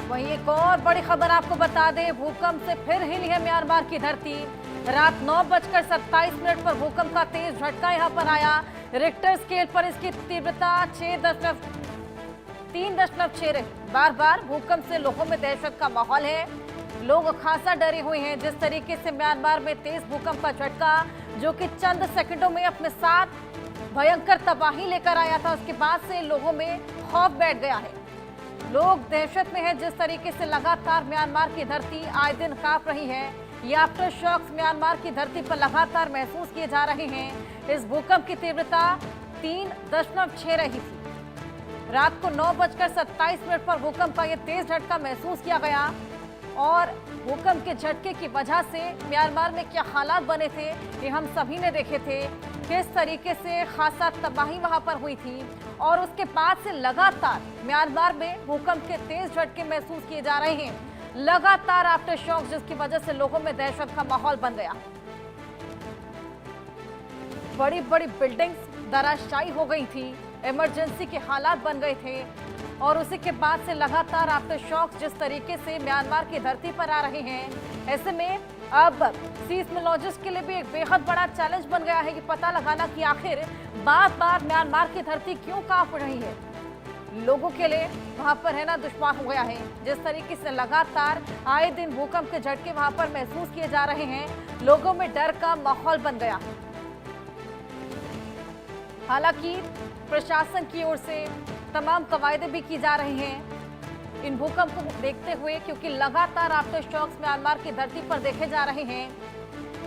वहीं एक और बड़ी खबर आपको बता दें, भूकंप से फिर हिली है म्यांमार की धरती। रात 9:27 पर भूकंप का तेज झटका यहां पर आया। रिक्टर स्केल पर इसकी तीव्रता 3.6 रही। बार बार भूकंप से लोगों में दहशत का माहौल है। लोग खासा डरे हुए हैं। जिस तरीके से म्यांमार में तेज भूकंप का झटका, जो कि चंद सेकंडों में अपने साथ भयंकर तबाही लेकर आया था, उसके बाद से लोगों में खौफ बैठ गया है। लोग दहशत में हैं। जिस तरीके से लगातार म्यांमार की धरती आए दिन कांप रही है, ये आफ्टर शॉक्स म्यांमार की धरती पर लगातार महसूस किए जा रहे हैं। इस भूकंप की तीव्रता 3.6 रही थी। रात को 9:27 पर भूकंप का ये तेज झटका महसूस किया गया और भूकंप के झटके की वजह से म्यांमार में क्या हालात बने थे, ये हम सभी ने देखे थे। किस तरीके से खासा तबाही वहां पर हुई थी और उसके बाद से लगातार म्यांमार में भूकंप के तेज झटके महसूस किए जा रहे हैं। लगातार आफ्टर शॉक, जिसकी वजह से लोगों में दहशत का माहौल बन गया। बड़ी बड़ी बिल्डिंग्स धराशायी हो गई थी, इमरजेंसी के हालात बन गए थे और उसी के बाद से लगातार आफ्टर शॉक जिस तरीके से म्यांमार की धरती पर आ रहे हैं, ऐसे में अब सीस्मोलॉजिस्ट के लिए भी एक बेहद बड़ा चैलेंज बन गया है कि पता लगाना कि आखिर बार बार म्यांमार की धरती क्यों कांप रही है। लोगों के लिए वहां पर रहना दुश्वार हो गया है। जिस तरीके से लगातार आए दिन भूकंप के झटके वहां पर महसूस किए जा रहे हैं, लोगों में डर का माहौल बन गया। हालांकि प्रशासन की ओर से तमाम कवायदे भी की जा रही हैं इन भूकंप को देखते हुए, क्योंकि लगातार आफ्टर शॉक्स म्यांमार की धरती पर देखे जा रहे हैं।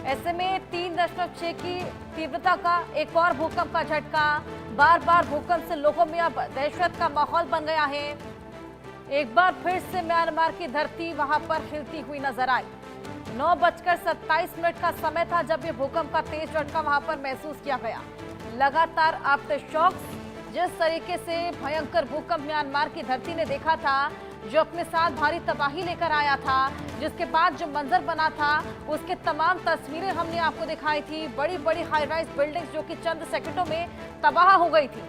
ऐसे में 3.6 की तीव्रता का एक और भूकंप का झटका, बार बार भूकंप से लोगों में अब दहशत का माहौल बन गया है। एक बार फिर से म्यांमार की धरती वहां पर हिलती हुई नजर आई। 9:27 का समय था जब ये भूकंप का तेज झटका वहां पर महसूस किया गया। लगातार आफ्टर शॉक्स, जिस तरीके से भयंकर भूकंप म्यांमार की धरती ने देखा था, जो अपने साथ भारी तबाही लेकर आया था, जिसके बाद जो मंजर बना था, उसके तमाम तस्वीरें हमने आपको दिखाई थी। बड़ी बड़ी हाई राइज बिल्डिंग्स जो कि चंद सेकंडों में तबाह हो गई थी।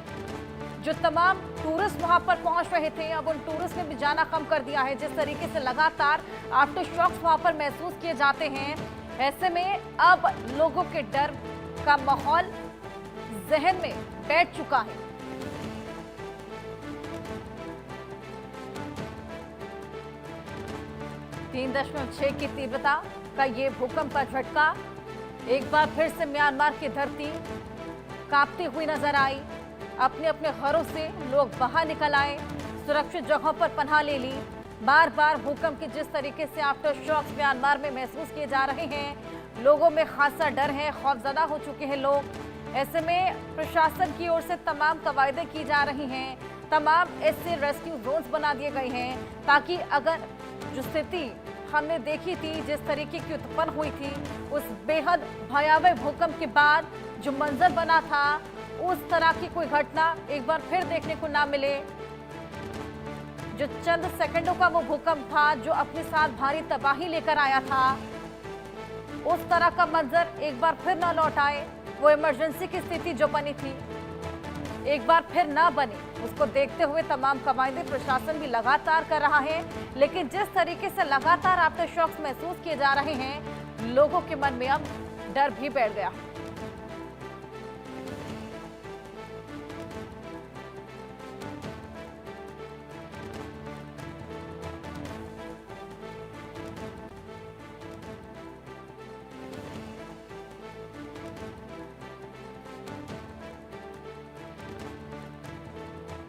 जो तमाम टूरिस्ट वहां पर पहुंच रहे थे, अब उन टूरिस्ट ने भी जाना कम कर दिया है। जिस तरीके से लगातार आफ्टर शॉक्स वहां पर महसूस किए जाते हैं, ऐसे में अब लोगों के डर का माहौल जहन में बैठ चुका है। तीन 3.6 की तीव्रता का ये भूकंप का झटका एक बार फिर से म्यांमार की धरती कांपती हुई नजर आई। अपने अपने घरों से लोग बाहर निकल आए, सुरक्षित जगहों पर पनाह ले ली। बार बार भूकंप के जिस तरीके से आफ्टर शॉक्स म्यांमार में महसूस किए जा रहे हैं, लोगों में खासा डर है, खौफजदा हो चुके हैं लोग। ऐसे में प्रशासन की ओर से तमाम कवायदें की जा रही हैं, तमाम ऐसे रेस्क्यू जोन्स बना दिए गए हैं, ताकि अगर जो स्थिति हमने देखी थी, जिस तरीके की उत्पन्न हुई थी, उस बेहद भयावह भूकंप के बाद जो मंजर बना था, उस तरह की कोई घटना एक बार फिर देखने को ना मिले। जो चंद सेकंडों का वो भूकंप था, जो अपने साथ भारी तबाही लेकर आया था, उस तरह का मंजर एक बार फिर ना लौट आए। वो इमरजेंसी की स्थिति जो बनी थी, एक बार फिर ना बने, उसको देखते हुए तमाम कवायदें प्रशासन भी लगातार कर रहा है। लेकिन जिस तरीके से लगातार आफ्टर शॉक्स महसूस किए जा रहे हैं, लोगों के मन में अब डर भी बैठ गया।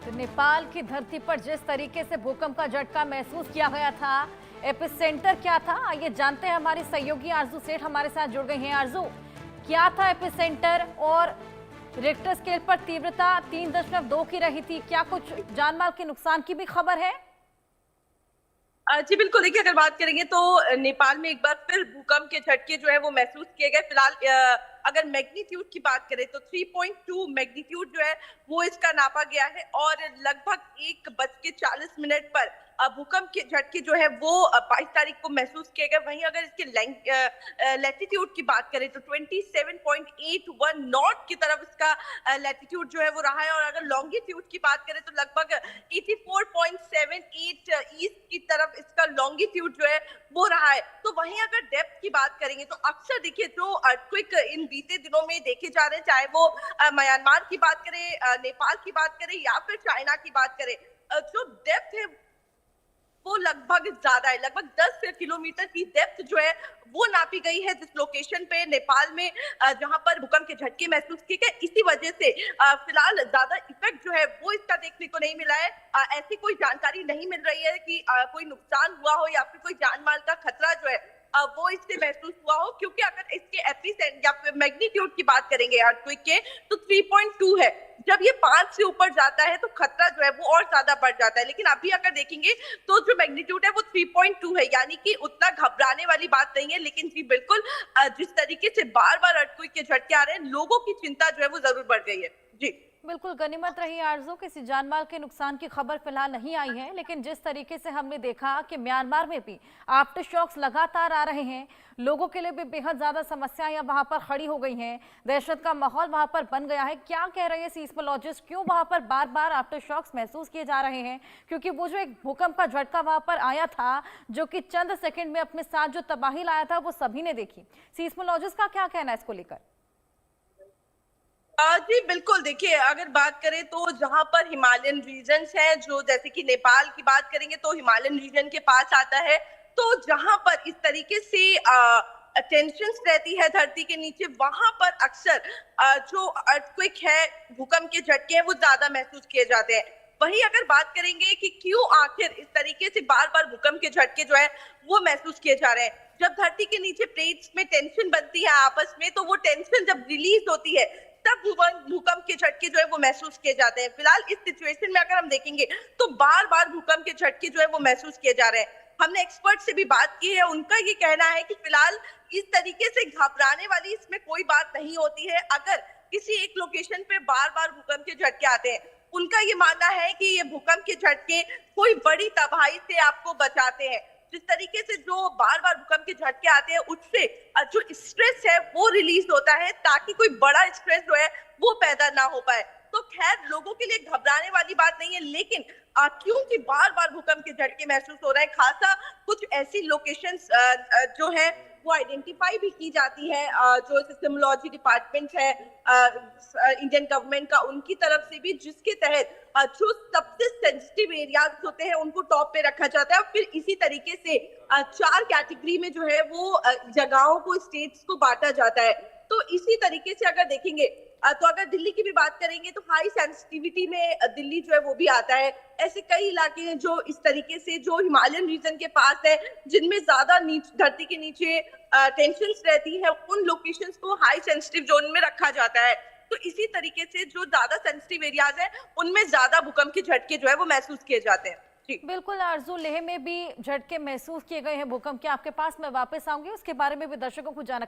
तो नेपाल की धरती पर जिस तरीके से भूकंप का झटका महसूस किया गया था, एपिसेंटर क्या था, आइए जानते हैं। हमारी सहयोगी आरजू सेठ हमारे साथ जुड़ गई हैं। आरजू, क्या था एपिसेंटर और रिक्टर स्केल पर तीव्रता 3.2 की रही थी, क्या कुछ जानमाल के नुकसान की भी खबर है? जी बिल्कुल, देखिए अगर बात करेंगे तो नेपाल में एक बार फिर भूकंप के झटके जो है वो महसूस किए गए। फिलहाल अगर मैग्नीट्यूड की बात करें तो 3.2 मैग्नीट्यूड जो है वो इसका नापा गया है और लगभग 1:40 पर भूकंप के झटके जो है वो 22 तारीख को महसूस किए गए। वहीं अगर इसके लैटिट्यूड की बात करें तो 27.81 नॉर्थ की तरफ इसका लैटिट्यूड जो है वो रहा है, और अगर लॉन्गिट्यूड की बात करें तो लगभग 84.78 ईस्ट की तरफ इसका लॉन्गिट्यूड जो है वो रहा है। तो वहीं अगर डेप्थ की बात करेंगे तो अक्सर देखिए जो अर्थक्वेक इन बीते दिनों में देखे जा रहे हैं, चाहे वो म्यांमार की बात करें, नेपाल की बात करें या फिर चाइना की बात करें, जो डेप्थ है वो लगभग ज्यादा है। लगभग 10 किलोमीटर की डेप्थ जो है वो नापी गई है जिस लोकेशन पे नेपाल में जहां पर भूकंप के झटके महसूस किए गए। इसी वजह से फिलहाल ज्यादा इफेक्ट जो है वो इसका देखने को नहीं मिला है। ऐसी कोई जानकारी नहीं मिल रही है कि कोई नुकसान हुआ हो या फिर कोई जान माल का खतरा जो है वो इससे महसूस हुआ हो, क्योंकि अगर इसके एपिसेंटर या फिर मैग्नीट्यूड की बात करेंगे अर्थक्वेक के तो 3.2 है। जब ये 5 से ऊपर जाता है तो खतरा जो है वो और ज्यादा बढ़ जाता है, लेकिन अभी अगर देखेंगे तो जो मैग्नीट्यूड है वो 3.2 है, यानी कि उतना घबराने वाली बात नहीं है। लेकिन जी बिल्कुल जिस तरीके से बार बार अर्थक्वेक के झटके आ रहे हैं, लोगों की चिंता जो है वो जरूर बढ़ गई है। जी बिल्कुल गनीमत रही आरजू, किसी जानमाल के नुकसान की खबर फिलहाल नहीं आई है, लेकिन जिस तरीके से हमने देखा कि म्यांमार में भी आफ्टर शॉक्स लगातार आ रहे हैं, लोगों के लिए भी बेहद ज्यादा समस्याएं वहां पर खड़ी हो गई हैं, दहशत का माहौल वहां पर बन गया है। क्या कह रहे हैं सीस्मोलॉजिस्ट, क्यों वहां पर बार बार आफ्टर शॉक्स महसूस किए जा रहे हैं? क्योंकि वो जो एक भूकंप का झटका वहां पर आया था जो कि चंद सेकंड में अपने साथ जो तबाही लाया था वो सभी ने देखी। सीस्मोलॉजिस्ट का क्या कहना है इसको लेकर? जी बिल्कुल, देखिए अगर बात करें तो जहां पर हिमालयन रीजन्स हैं, जो जैसे कि नेपाल की बात करेंगे तो हिमालयन रीजन के पास आता है, तो जहां पर इस तरीके से टेंशंस रहती है धरती के नीचे, वहां पर अक्सर जो अर्थक्वेक है, भूकंप के झटके हैं वो ज्यादा महसूस किए जाते हैं। वहीं अगर बात करेंगे कि क्यों आखिर इस तरीके से बार बार भूकंप के झटके जो है वो महसूस किए जा रहे हैं, जब धरती के नीचे प्लेट्स में टेंशन बनती है आपस में, तो वो टेंशन जब रिलीज होती है तब भूकंप के झटके जो है वो महसूस किए जाते हैं। फिलहाल इस सिचुएशन में अगर हम देखेंगे तो बार बार भूकंप के झटके जो है वो महसूस किए जा रहे हैं। हमने एक्सपर्ट से भी बात की है, उनका ये कहना है कि फिलहाल इस तरीके से घबराने वाली इसमें कोई बात नहीं होती है। अगर किसी एक लोकेशन पे बार बार भूकंप के झटके आते हैं, उनका ये मानना है कि ये भूकंप के झटके कोई बड़ी तबाही से आपको बचाते हैं। जिस तरीके से जो बार बार भूकंप के झटके आते हैं, उससे जो स्ट्रेस है वो रिलीज होता है, ताकि कोई बड़ा स्ट्रेस जो है वो पैदा ना हो पाए। तो खैर लोगों के लिए घबराने वाली बात नहीं है, लेकिन क्योंकि बार बार भूकंप के झटके महसूस हो रहे हैं, खासा कुछ ऐसी लोकेशंस जो है वो आइडेंटिफाई भी की जाती है, जो सिस्मोलॉजी डिपार्टमेंट है इंडियन गवर्नमेंट का, उनकी तरफ से भी, जिसके तहत जो सबसे सेंसिटिव एरियाज होते हैं उनको टॉप पे रखा जाता है। और फिर इसी तरीके से 4 कैटेगरी में जो है वो जगहों को, स्टेट्स को बांटा जाता है। तो इसी तरीके से अगर देखेंगे तो अगर दिल्ली की भी बात करेंगे तो हाई सेंसिटिविटी में दिल्ली जो है वो भी आता है। ऐसे कई इलाके हैं जो इस तरीके से जो हिमालयन रीजन के पास है, जिनमें ज्यादा धरती के नीचे टेंशंस रहती है, उन लोकेशंस को हाई सेंसिटिव जोन में रखा जाता है। तो इसी तरीके से जो ज्यादा सेंसिटिव एरियाज हैं उनमें ज्यादा भूकंप के झटके जो है वो महसूस किए जाते हैं। बिल्कुल आरजू, लेह में भी झटके महसूस किए गए हैं भूकंप के। आपके पास मैं वापस आऊंगी, उसके बारे में भी दर्शकों को जानकारी